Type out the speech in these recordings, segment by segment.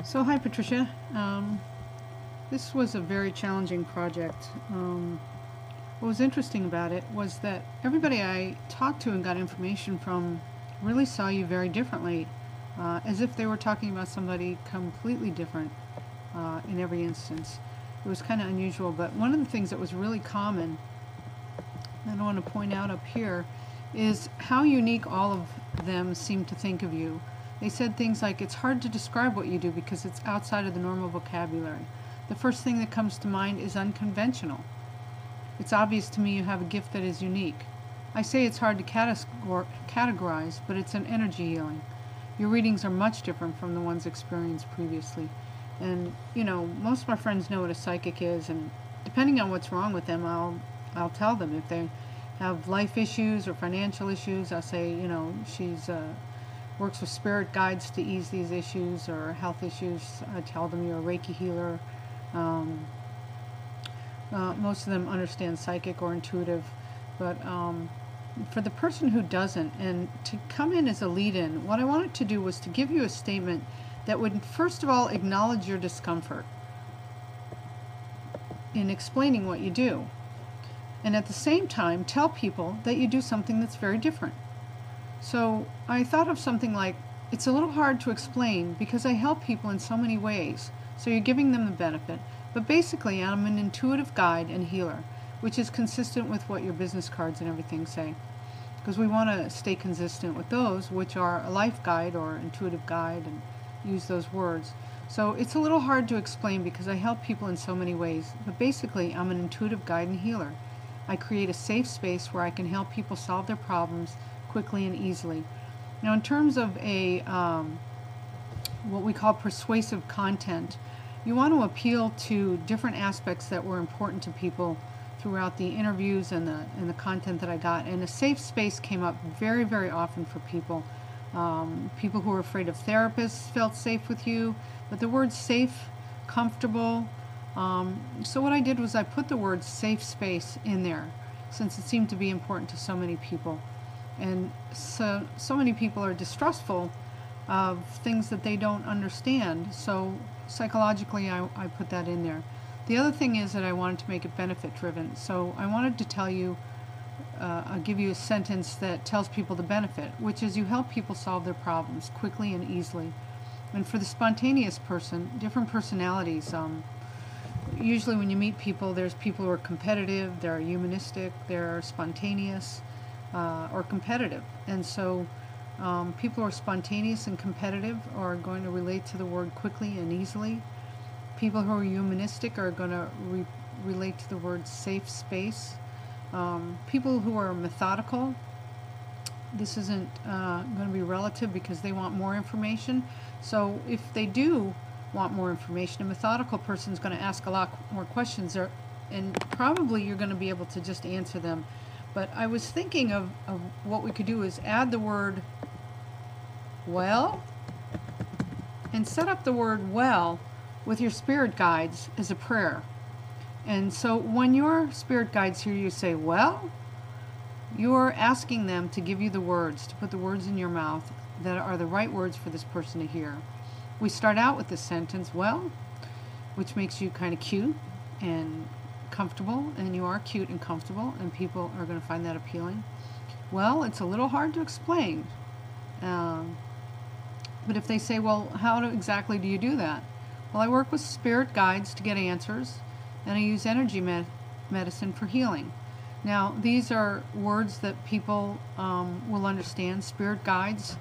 So hi Patricia. This was a very challenging project. What was interesting about it was that everybody I talked to and got information from really saw you very differently, as if they were talking about somebody completely different in every instance. It was kind of unusual, but one of the things that was really common, that I want to point out up here, is how unique all of them seemed to think of you. They said things like, it's hard to describe what you do because it's outside of the normal vocabulary. The first thing that comes to mind is unconventional. It's obvious to me you have a gift that is unique. I say it's hard to categorize, but it's an energy healing. Your readings are much different from the ones experienced previously. And, you know, most of my friends know what a psychic is, and depending on what's wrong with them, I'll tell them. If they have life issues or financial issues, I'll say, you know, she's works with spirit guides to ease these issues, or health issues. I tell them you're a Reiki healer. Most of them understand psychic or intuitive, but for the person who doesn't, and to come in as a lead-in, what I wanted to do was to give you a statement that would first of all acknowledge your discomfort in explaining what you do, and at the same time tell people that you do something that's very different. So I thought of something like, it's a little hard to explain because I help people in so many ways, so you're giving them the benefit, but basically I'm an intuitive guide and healer, which is consistent with what your business cards and everything say, because we want to stay consistent with those, which are a life guide or intuitive guide, and use those words. So it's a little hard to explain because I help people in so many ways, but basically I'm an intuitive guide and healer. I create a safe space where I can help people solve their problems quickly and easily. Now, in terms of a what we call persuasive content, you want to appeal to different aspects that were important to people throughout the interviews and the content that I got. And a safe space came up very, very often for people. People who were afraid of therapists felt safe with you, but the words safe, comfortable. So what I did was I put the word safe space in there, since it seemed to be important to so many people. And so many people are distrustful of things that they don't understand. So psychologically, I put that in there. The other thing is that I wanted to make it benefit driven. So I wanted to tell you, I'll give you a sentence that tells people the benefit, which is you help people solve their problems quickly and easily. And for the spontaneous person, different personalities, usually when you meet people, there's people who are competitive, they're humanistic, they're spontaneous, or competitive. And so people who are spontaneous and competitive are going to relate to the word quickly and easily. People who are humanistic are going to relate to the word safe space. People who are methodical, this isn't going to be relative because they want more information. So if they do want more information, a methodical person is going to ask a lot more questions, and probably you're going to be able to just answer them. But I was thinking of what we could do is add the word well, and set up the word well with your spirit guides as a prayer. And so when your spirit guides hear you say well, you're asking them to give you the words, to put the words in your mouth that are the right words for this person to hear. We start out with this sentence, well, which makes you kind of cute and comfortable, and you are cute and comfortable, and people are going to find that appealing. Well, it's a little hard to explain. But if they say, well, exactly do you do that? Well, I work with spirit guides to get answers, and I use energy medicine for healing. Now, these are words that people will understand, spirit guides,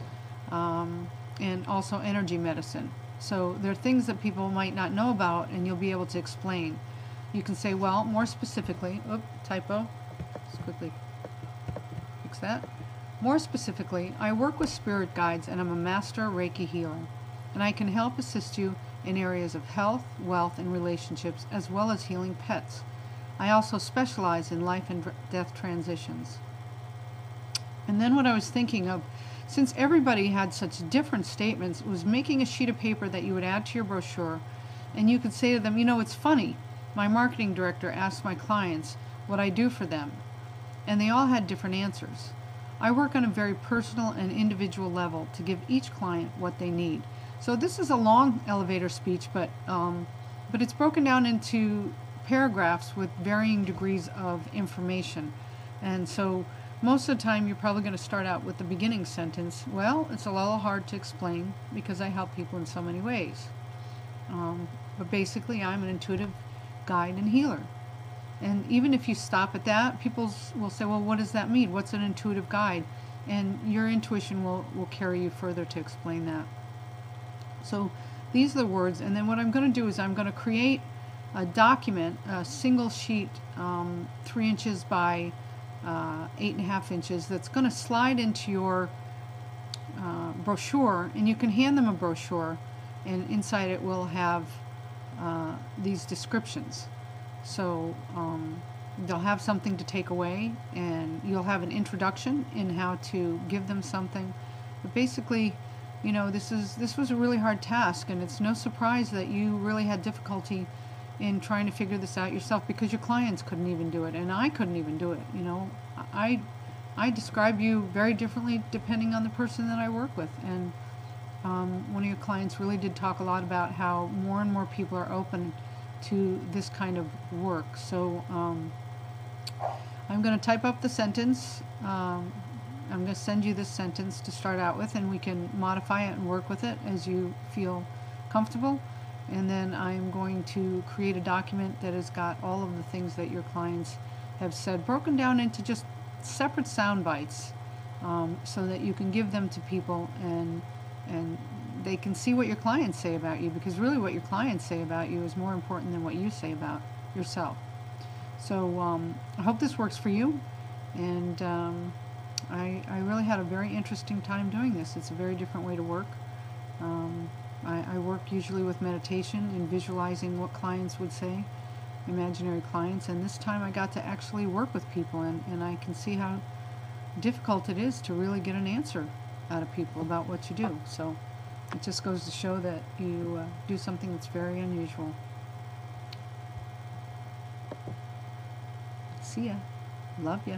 and also energy medicine. So they're things that people might not know about, and you'll be able to explain. You can say, well, more specifically, typo, let's quickly fix that. More specifically, I work with spirit guides and I'm a master Reiki healer, and I can help assist you in areas of health, wealth, and relationships, as well as healing pets. I also specialize in life and death transitions. And then what I was thinking of, since everybody had such different statements, was making a sheet of paper that you would add to your brochure, and you could say to them, you know, it's funny. My marketing director asks my clients what I do for them, and they all had different answers. I work on a very personal and individual level to give each client what they need. So this is a long elevator speech, but it's broken down into paragraphs with varying degrees of information. And so most of the time you're probably going to start out with the beginning sentence. Well, it's a little hard to explain because I help people in so many ways. But basically I'm an intuitive guide and healer. And even if you stop at that, people will say, well, what does that mean? What's an intuitive guide? And your intuition will carry you further to explain that. So these are the words, and then what I'm going to do is I'm going to create a document, a single sheet, 3 inches by 8.5 inches, that's going to slide into your brochure, and you can hand them a brochure, and inside it will have these descriptions. So they'll have something to take away, and you'll have an introduction in how to give them something. But basically, you know, this was a really hard task, and it's no surprise that you really had difficulty in trying to figure this out yourself, because your clients couldn't even do it, and I couldn't even do it. You know, I describe you very differently depending on the person that I work with. And one of your clients really did talk a lot about how more and more people are open to this kind of work. So I'm going to type up the sentence. I'm going to send you this sentence to start out with, and we can modify it and work with it as you feel comfortable. And then I'm going to create a document that has got all of the things that your clients have said, broken down into just separate sound bites, so that you can give them to people, and they can see what your clients say about you, because really what your clients say about you is more important than what you say about yourself. So I hope this works for you, and I really had a very interesting time doing this. It's a very different way to work. I work usually with meditation and visualizing what clients would say, imaginary clients, and this time I got to actually work with people, and I can see how difficult it is to really get an answer out of people about what you do. So it just goes to show that you do something that's very unusual. See ya. Love ya.